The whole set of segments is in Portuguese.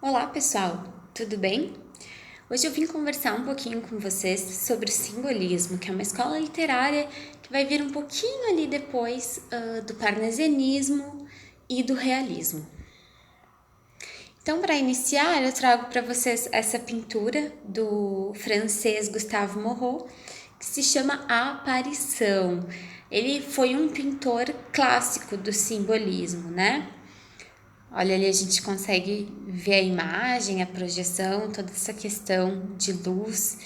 Olá pessoal, tudo bem? Hoje eu vim conversar um pouquinho com vocês sobre o simbolismo, que é uma escola literária que vai vir um pouquinho ali depois do parnasianismo e do realismo. Então, para iniciar, eu trago para vocês essa pintura do francês Gustave Moreau, que se chama A Aparição. Ele foi um pintor clássico do simbolismo, né? Olha ali, a gente consegue ver a imagem, a projeção, toda essa questão de luz.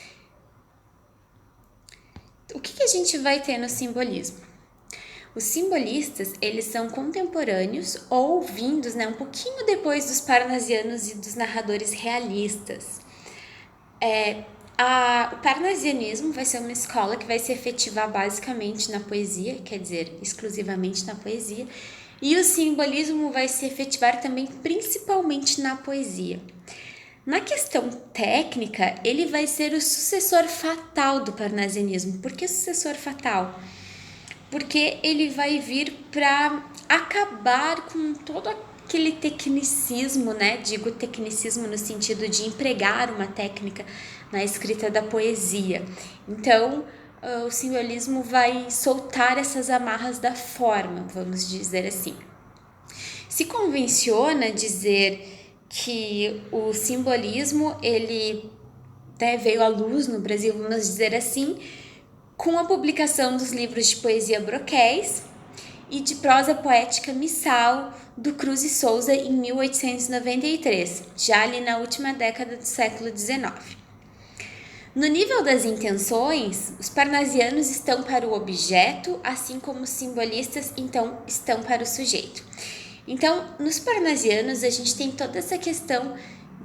O que a gente vai ter no simbolismo? Os simbolistas, eles são contemporâneos ou vindos, né, um pouquinho depois dos parnasianos e dos narradores realistas. O parnasianismo vai ser uma escola que vai se efetivar basicamente na poesia, quer dizer, exclusivamente na poesia, e o simbolismo vai se efetivar também principalmente na poesia. Na questão técnica, ele vai ser o sucessor fatal do parnasianismo. Por que sucessor fatal? Porque ele vai vir para acabar com todo aquele tecnicismo, né? Digo tecnicismo no sentido de empregar uma técnica na escrita da poesia. Então, o simbolismo vai soltar essas amarras da forma, vamos dizer assim. Se convenciona dizer que o simbolismo ele veio à luz no Brasil, vamos dizer assim, com a publicação dos livros de poesia Broquéis e de prosa poética Missal do Cruz e Souza em 1893, já ali na última década do século XIX. No nível das intenções, os parnasianos estão para o objeto, assim como os simbolistas então estão para o sujeito. Então, nos parnasianos, a gente tem toda essa questão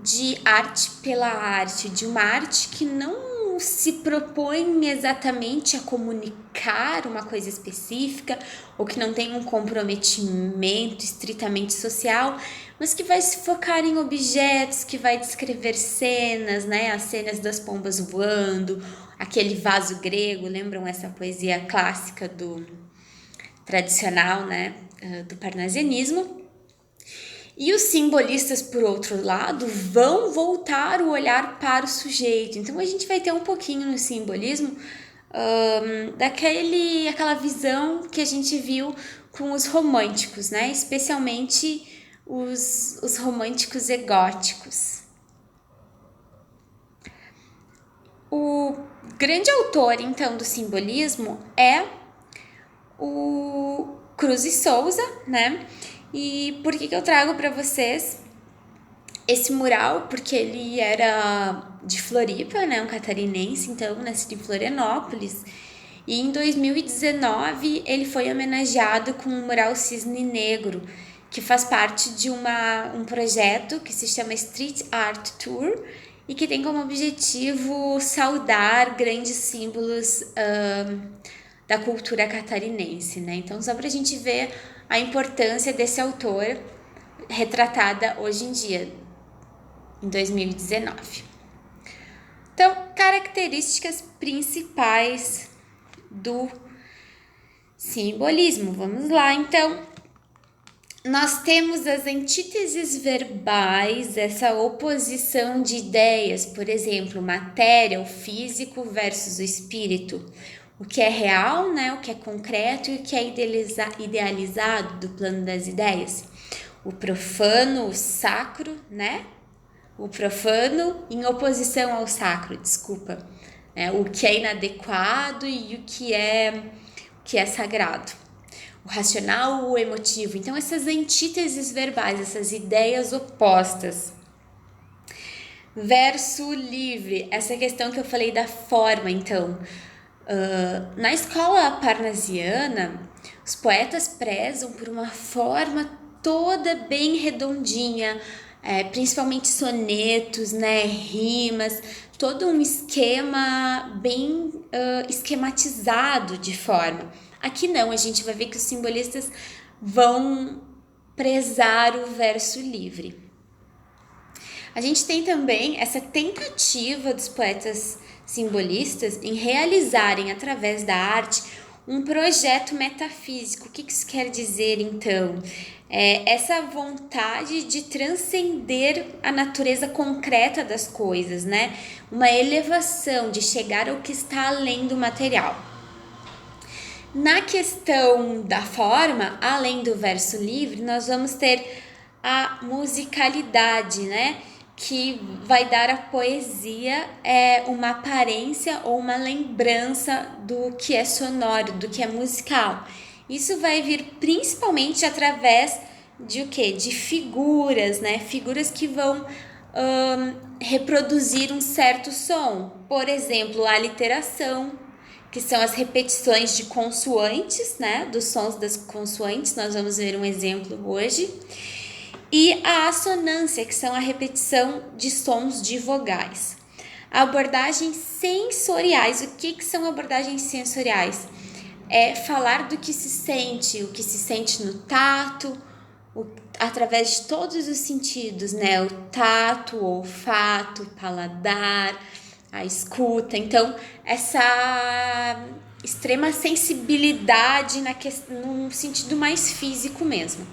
de arte pela arte, de uma arte que não se propõe exatamente a comunicar uma coisa específica ou que não tem um comprometimento estritamente social, mas que vai se focar em objetos, que vai descrever cenas, né? As cenas das pombas voando, aquele vaso grego, lembram essa poesia clássica do tradicional, né? Do parnasianismo. E os simbolistas, por outro lado, vão voltar o olhar para o sujeito. Então a gente vai ter um pouquinho no simbolismo daquela visão que a gente viu com os românticos, né? Especialmente os românticos egóticos. O grande autor, então, do simbolismo é o Cruz e Souza, né? E por que eu trago para vocês esse mural? Porque ele era de Floripa, né? Um catarinense, então, nascido em Florianópolis. E em 2019 ele foi homenageado com o mural Cisne Negro, que faz parte de um projeto que se chama Street Art Tour e que tem como objetivo saudar grandes símbolos da cultura catarinense, né? Então, só para a gente ver a importância desse autor retratada hoje em dia, em 2019. Então, características principais do simbolismo. Vamos lá, então. Nós temos as antíteses verbais, essa oposição de ideias, por exemplo, matéria, o físico versus o espírito. O que é real, né? O que é concreto e o que é idealizado do plano das ideias. O profano, o sacro, né? O profano em oposição ao sacro, desculpa. O que é inadequado e o que é sagrado. O racional, o emotivo. Então, essas antíteses verbais, essas ideias opostas. Verso livre, essa questão que eu falei da forma, então. Na escola parnasiana, os poetas prezam por uma forma toda bem redondinha, principalmente sonetos, né, rimas, todo um esquema bem esquematizado de forma. Aqui não, a gente vai ver que os simbolistas vão prezar o verso livre. A gente tem também essa tentativa dos poetas simbolistas em realizarem através da arte um projeto metafísico. O que isso quer dizer, então? Essa vontade de transcender a natureza concreta das coisas, né? Uma elevação, de chegar ao que está além do material. Na questão da forma, além do verso livre, nós vamos ter a musicalidade, né? Que vai dar à poesia uma aparência ou uma lembrança do que é sonoro, do que é musical. Isso vai vir principalmente através de o quê? De figuras, né? Figuras que vão reproduzir um certo som. Por exemplo, a literação, que são as repetições de consoantes, né? Dos sons das consoantes. Nós vamos ver um exemplo hoje. E a assonância, que são a repetição de sons de vogais. Abordagens sensoriais. O que são abordagens sensoriais? É falar do que se sente, o que se sente no tato, através de todos os sentidos, né? O tato, o olfato, o paladar, a escuta. Então, essa extrema sensibilidade num sentido mais físico mesmo.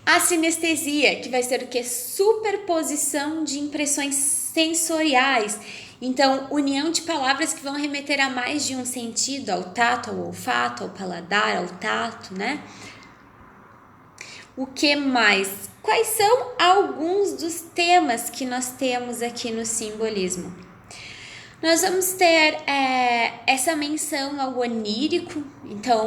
A sinestesia, que vai ser o que? Superposição de impressões sensoriais. Então, união de palavras que vão remeter a mais de um sentido, ao tato, ao olfato, ao paladar, ao tato, né? O que mais? Quais são alguns dos temas que nós temos aqui no simbolismo? Nós vamos ter essa menção ao onírico, então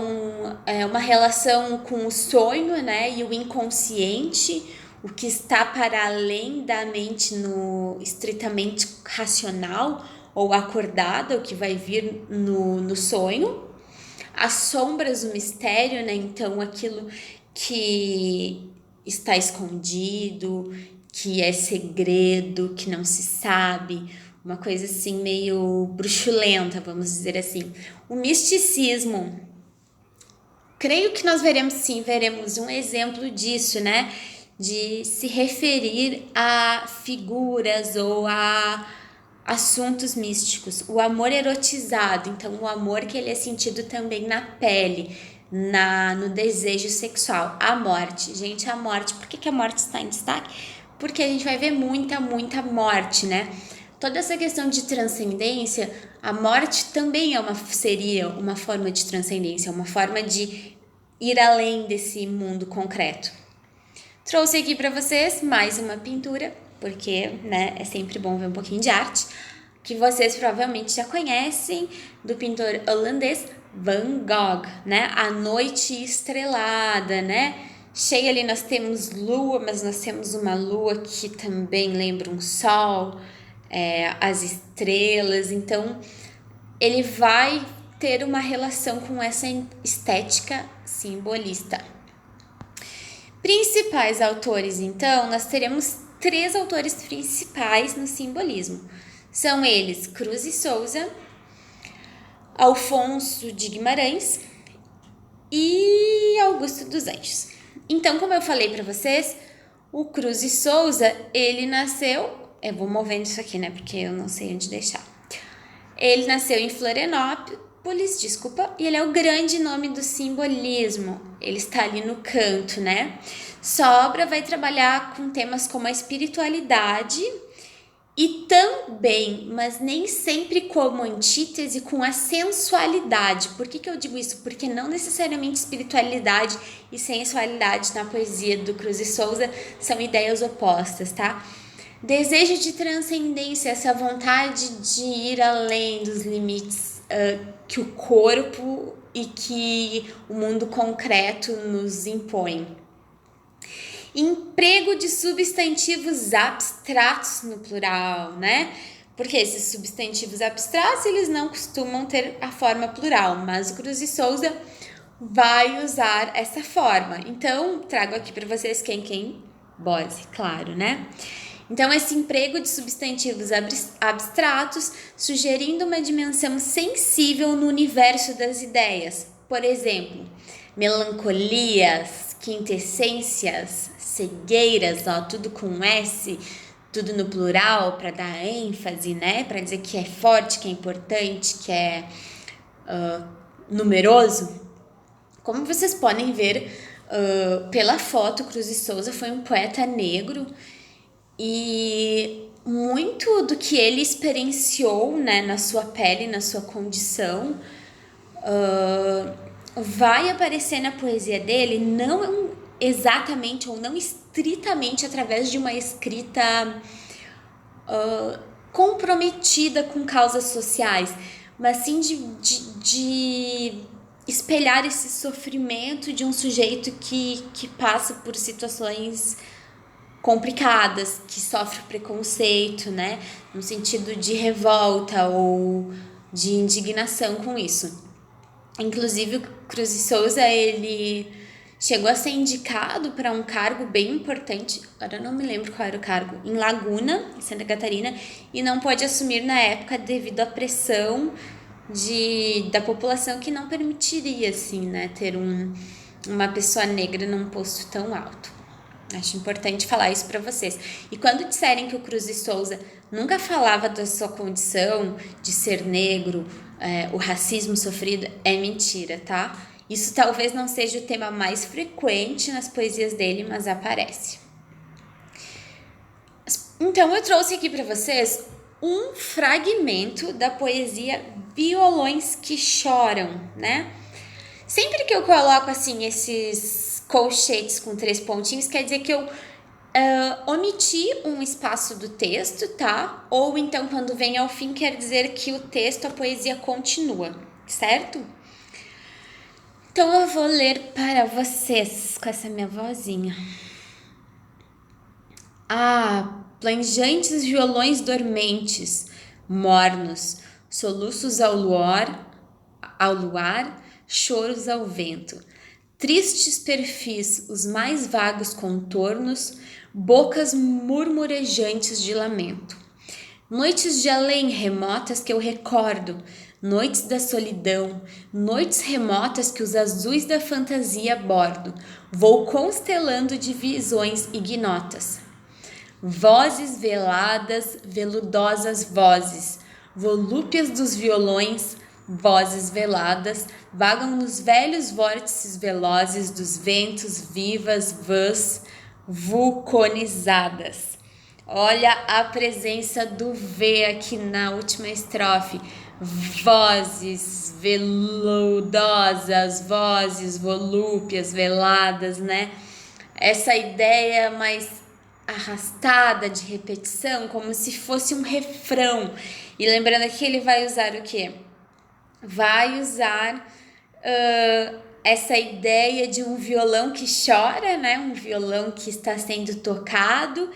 uma relação com o sonho, né, e o inconsciente, o que está para além da mente no estritamente racional ou acordada, o que vai vir no sonho. As sombras, o mistério, né, então aquilo que está escondido, que é segredo, que não se sabe, uma coisa assim meio bruxulenta, vamos dizer assim. O misticismo, creio que nós veremos um exemplo disso, né? De se referir a figuras ou a assuntos místicos. O amor erotizado, então o amor que ele é sentido também na pele, no desejo sexual. A morte, gente, a morte. Por que a morte está em destaque? Porque a gente vai ver muita morte, né? Toda essa questão de transcendência, a morte também seria uma forma de transcendência, uma forma de ir além desse mundo concreto. Trouxe aqui para vocês mais uma pintura, porque, né, é sempre bom ver um pouquinho de arte, que vocês provavelmente já conhecem, do pintor holandês Van Gogh, né? A Noite Estrelada, né? Cheia ali, nós temos lua, mas nós temos uma lua que também lembra um sol, as estrelas. Então, ele vai ter uma relação com essa estética simbolista. Principais autores, então, nós teremos 3 autores principais no simbolismo. São eles Cruz e Souza, Alfonso de Guimarães e Augusto dos Anjos. Então, como eu falei para vocês, o Cruz e Souza, ele nasceu... Eu vou movendo isso aqui, né? Porque eu não sei onde deixar. Ele nasceu em Florianópolis, e ele é o grande nome do simbolismo. Ele está ali no canto, né? Sua obra vai trabalhar com temas como a espiritualidade e também, mas nem sempre como antítese, com a sensualidade. Por que eu digo isso? Porque não necessariamente espiritualidade e sensualidade na poesia do Cruz e Souza são ideias opostas, tá? Desejo de transcendência, essa vontade de ir além dos limites que o corpo e que o mundo concreto nos impõe. Emprego de substantivos abstratos no plural, né? Porque esses substantivos abstratos, eles não costumam ter a forma plural, mas o Cruz e Souza vai usar essa forma. Então, trago aqui para vocês quem? Borges, claro, né? Então, esse emprego de substantivos abstratos, sugerindo uma dimensão sensível no universo das ideias. Por exemplo, melancolias, quintessências, cegueiras, ó, tudo com S, tudo no plural para dar ênfase, né? Para dizer que é forte, que é importante, que é numeroso. Como vocês podem ver pela foto, Cruz de Souza foi um poeta negro e muito do que ele experienciou, né, na sua pele, na sua condição, vai aparecer na poesia dele, não exatamente ou não estritamente através de uma escrita comprometida com causas sociais, mas sim de espelhar esse sofrimento de um sujeito que passa por situações complicadas, que sofre preconceito, né? No sentido de revolta ou de indignação com isso. Inclusive, o Cruz de Souza, ele chegou a ser indicado para um cargo bem importante, agora eu não me lembro qual era o cargo, em Laguna, em Santa Catarina, e não pôde assumir na época devido à pressão da população que não permitiria, assim, né, ter uma pessoa negra num posto tão alto. Acho importante falar isso para vocês. E quando disserem que o Cruz de Souza nunca falava da sua condição de ser negro, o racismo sofrido, é mentira, tá? Isso talvez não seja o tema mais frequente nas poesias dele, mas aparece. Então eu trouxe aqui para vocês um fragmento da poesia Violões que Choram, né? Sempre que eu coloco assim esses colchetes com 3 pontinhos, quer dizer que eu omiti um espaço do texto, tá? Ou então quando vem ao fim quer dizer que o texto, a poesia continua, certo? Então eu vou ler para vocês com essa minha vozinha. Planjantes violões dormentes, mornos, soluços ao luar, choros ao vento. Tristes perfis, os mais vagos contornos, bocas murmurejantes de lamento. Noites de além remotas que eu recordo, noites da solidão, noites remotas que os azuis da fantasia bordo, vou constelando de visões ignotas. Vozes veladas, veludosas vozes, volúpias dos violões, vozes veladas, vagam nos velhos vórtices velozes dos ventos vivas, vãs, vulcanizadas. Olha a presença do V aqui na última estrofe. Vozes veludosas, vozes volúpias, veladas, né? Essa ideia mais arrastada de repetição, como se fosse um refrão. E lembrando que ele vai usar o quê? Vai usar essa ideia de um violão que chora, né? Um violão que está sendo tocado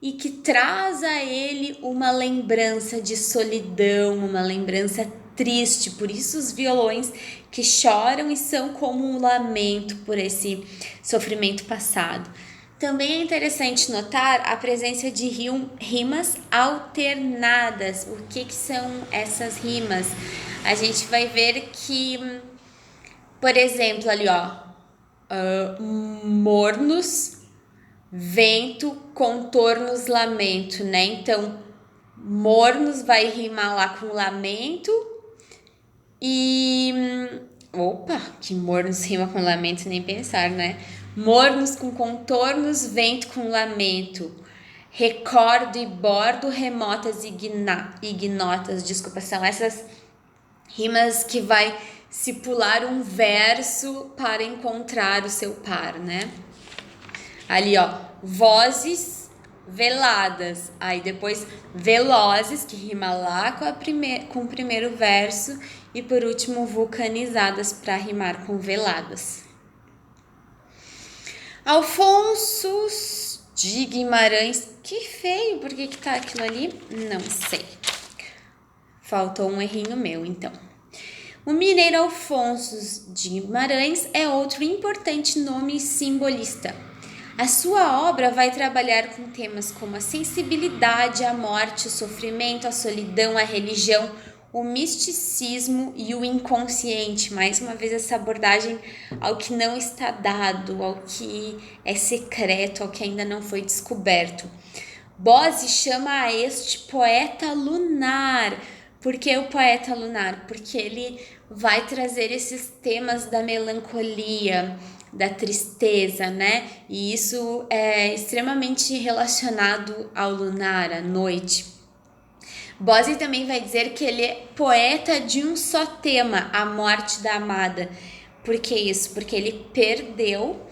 e que traz a ele uma lembrança de solidão, uma lembrança triste. Por isso os violões que choram e são como um lamento por esse sofrimento passado. Também é interessante notar a presença de rimas alternadas. O que são essas rimas? A gente vai ver que, por exemplo, ali mornos, vento, contornos, lamento, né? Então, mornos vai rimar lá com lamento e... que mornos rima com lamento, nem pensar, né? Mornos com contornos, vento com lamento. Recordo e bordo, remotas ignotas. Desculpa, são essas rimas que vai se pular um verso para encontrar o seu par, né? Ali, vozes veladas. Aí depois velozes, que rima lá com o primeiro verso. E por último, vulcanizadas para rimar com veladas. Alfonso de Guimarães. Que feio, por que tá aquilo ali? Não sei. Faltou um errinho meu, então. O mineiro Alfonso de Guimarães é outro importante nome simbolista. A sua obra vai trabalhar com temas como a sensibilidade, a morte, o sofrimento, a solidão, a religião, o misticismo e o inconsciente. Mais uma vez essa abordagem ao que não está dado, ao que é secreto, ao que ainda não foi descoberto. Bose chama a este poeta lunar. Por que o poeta lunar? Porque ele vai trazer esses temas da melancolia, da tristeza, né? E isso é extremamente relacionado ao lunar, à noite. Bose também vai dizer que ele é poeta de um só tema, a morte da amada. Por que isso? Porque ele perdeu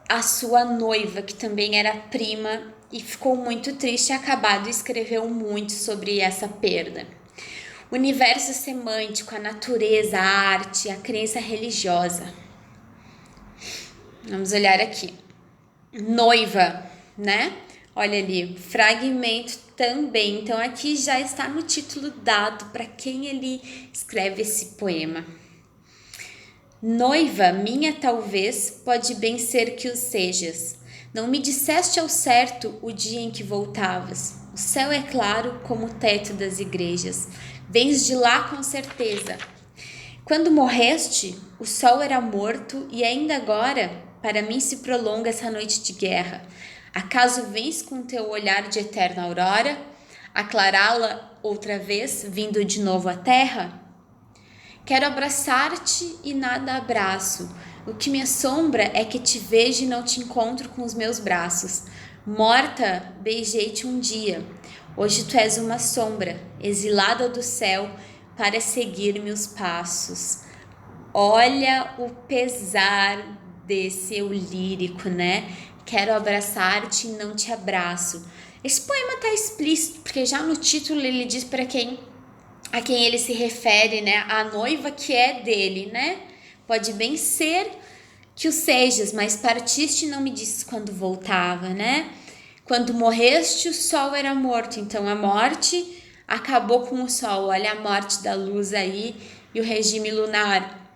a sua noiva, que também era prima, e ficou muito triste e acabado escreveu muito sobre essa perda. O universo semântico, a natureza, a arte, a crença religiosa. Vamos olhar aqui. Noiva, né? Olha ali, fragmento também. Então aqui já está no título dado para quem ele escreve esse poema. Noiva minha talvez, pode bem ser que o sejas. Não me disseste ao certo o dia em que voltavas. O céu é claro como o teto das igrejas. Vens de lá com certeza. Quando morreste, o sol era morto e ainda agora, para mim se prolonga essa noite de guerra. Acaso vens com teu olhar de eterna aurora, aclará-la outra vez, vindo de novo à terra? Quero abraçar-te e nada abraço. O que me assombra é que te vejo e não te encontro com os meus braços. Morta, beijei-te um dia. Hoje tu és uma sombra, exilada do céu, para seguir meus passos. Olha o pesar desse eu lírico, né? Quero abraçar-te e não te abraço. Esse poema tá explícito, porque já no título ele diz para a quem ele se refere, né? A noiva que é dele, né? Pode bem ser que o sejas, mas partiste e não me disse quando voltava, né? Quando morreste, o sol era morto, então a morte acabou com o sol. Olha a morte da luz aí e o regime lunar.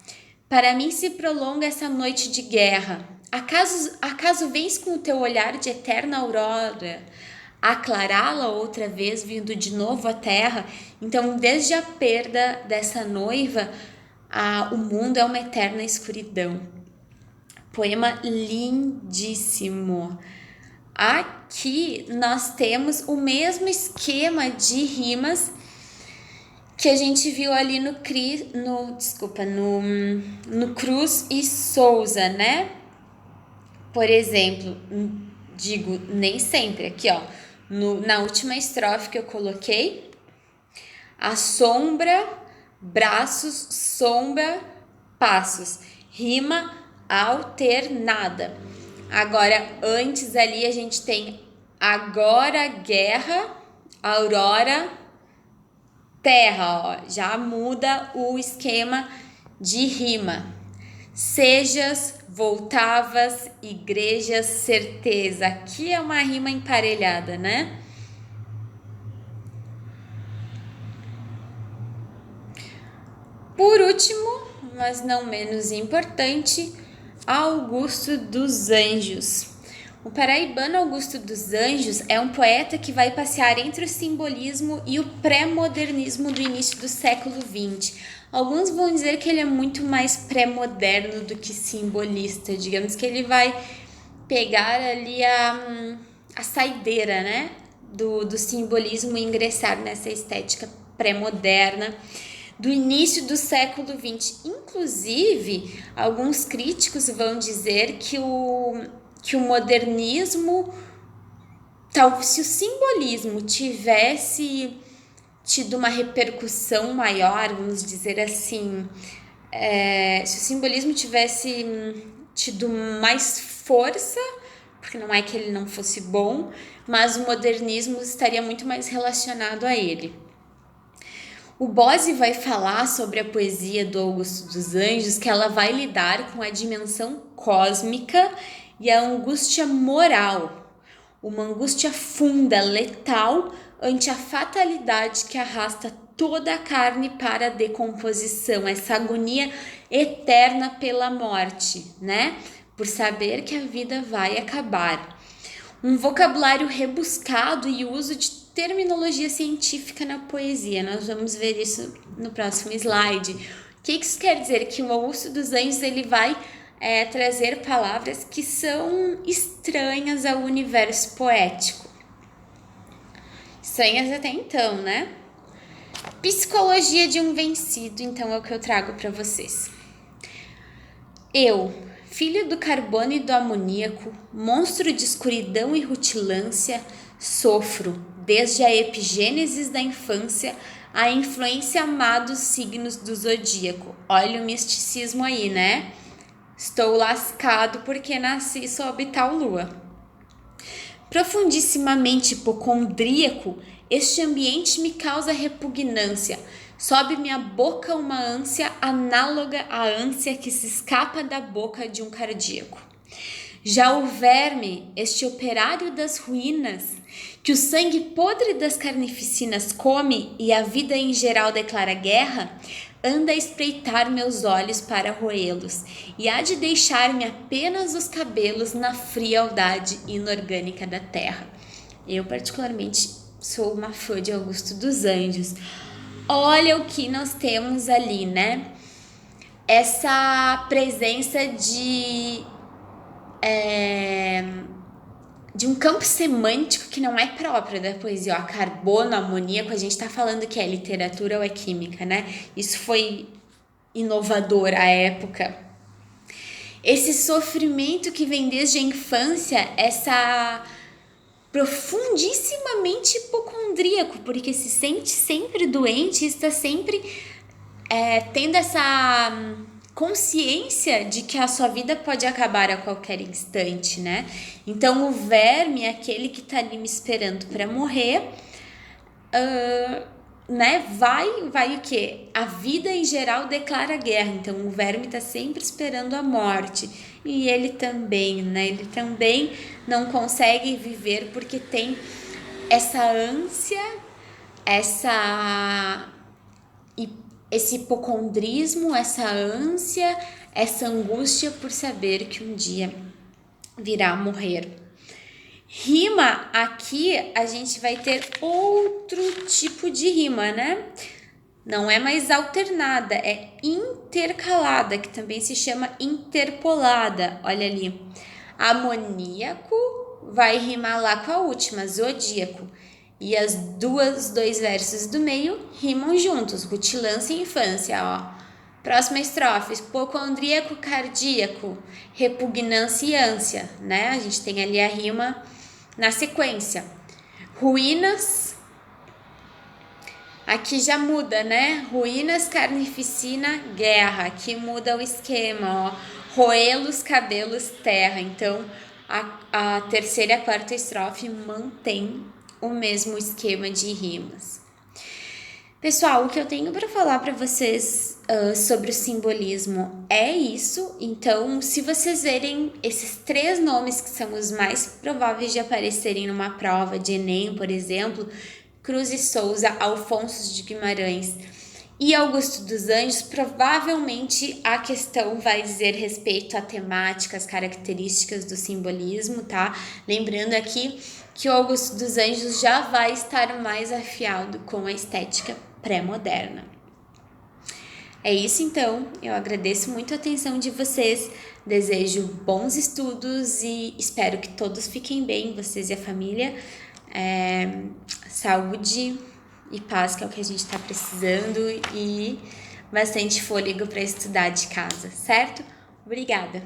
Para mim se prolonga essa noite de guerra. Acaso vens com o teu olhar de eterna aurora aclará-la outra vez, vindo de novo à terra? Então, desde a perda dessa noiva, o mundo é uma eterna escuridão. Poema lindíssimo. Aqui nós temos o mesmo esquema de rimas que a gente viu ali no Cruz e Souza, né? Por exemplo, digo nem sempre, aqui ó, na última estrofe que eu coloquei, a sombra, braços, sombra, passos, rima alternada. Agora, antes ali a gente tem agora, guerra, aurora, terra, ó, já muda o esquema de rima. Sejas, voltavas, igrejas, certeza. Aqui é uma rima emparelhada, né? Por último, mas não menos importante, Augusto dos Anjos. O paraibano Augusto dos Anjos é um poeta que vai passear entre o simbolismo e o pré-modernismo do início do século XX. Alguns vão dizer que ele é muito mais pré-moderno do que simbolista. Digamos que ele vai pegar ali a saideira, né, do simbolismo e ingressar nessa estética pré-moderna do início do século XX. Inclusive, alguns críticos vão dizer que o modernismo, se o simbolismo tivesse tido uma repercussão maior, vamos dizer assim, se o simbolismo tivesse tido mais força, porque não é que ele não fosse bom, mas o modernismo estaria muito mais relacionado a ele. O Bose vai falar sobre a poesia do Augusto dos Anjos, que ela vai lidar com a dimensão cósmica e a angústia moral, uma angústia funda, letal, ante a fatalidade que arrasta toda a carne para a decomposição, essa agonia eterna pela morte, né? Por saber que a vida vai acabar. Um vocabulário rebuscado e uso de terminologia científica na poesia. Nós vamos ver isso no próximo slide. O que isso quer dizer? Que o Augusto dos Anjos ele vai trazer palavras que são estranhas ao universo poético. Estranhas até então, né? Psicologia de um vencido, então é o que eu trago para vocês. Eu, filho do carbono e do amoníaco, monstro de escuridão e rutilância, sofro, desde a epigênesis da infância, a influência má dos signos do zodíaco. Olha o misticismo aí, né? Estou lascado porque nasci sob tal lua. Profundissimamente hipocondríaco, este ambiente me causa repugnância. Sobe minha boca uma ânsia análoga à ânsia que se escapa da boca de um cardíaco. Já o verme, este operário das ruínas, que o sangue podre das carnificinas come e a vida em geral declara guerra, anda a espreitar meus olhos para roê-los, e há de deixar-me apenas os cabelos na frialdade inorgânica da terra. Eu, particularmente, sou uma fã de Augusto dos Anjos. Olha o que nós temos ali, né? Essa presença de um campo semântico que não é próprio da poesia. Ó, carbono, amoníaco, a gente tá falando que é literatura ou é química, né? Isso foi inovador à época. Esse sofrimento que vem desde a infância, essa profundissimamente hipocondríaco, porque se sente sempre doente, está sempre tendo essa consciência de que a sua vida pode acabar a qualquer instante, né? Então o verme é aquele que tá ali me esperando para morrer, né? Vai o quê? A vida em geral declara guerra, então o verme tá sempre esperando a morte. E ele também, né? Ele também não consegue viver porque tem essa ânsia, esse hipocondrismo, essa ânsia, essa angústia por saber que um dia virá morrer. Rima, aqui a gente vai ter outro tipo de rima, né? Não é mais alternada, é intercalada, que também se chama interpolada. Olha ali. Amoníaco vai rimar lá com a última, zodíaco. E as dois versos do meio rimam juntos, rutilância e infância, ó. Próxima estrofe, hipocondríaco, cardíaco, repugnância e ânsia, né? A gente tem ali a rima na sequência. Ruínas, aqui já muda, né? Ruínas, carnificina, guerra, aqui muda o esquema, ó. Roelos, cabelos, terra. Então, a terceira e a quarta estrofe mantém o mesmo esquema de rimas. Pessoal, o que eu tenho para falar para vocês sobre o simbolismo é isso. Então, se vocês verem esses 3 nomes que são os mais prováveis de aparecerem numa prova de Enem, por exemplo, Cruz e Souza, Alfonso de Guimarães e Augusto dos Anjos, provavelmente a questão vai dizer respeito à temática, às características do simbolismo, tá? Lembrando aqui que o Augusto dos Anjos já vai estar mais afiado com a estética pré-moderna. É isso então, eu agradeço muito a atenção de vocês, desejo bons estudos e espero que todos fiquem bem, vocês e a família. Saúde e paz, que é o que a gente está precisando, e bastante fôlego para estudar de casa, certo? Obrigada!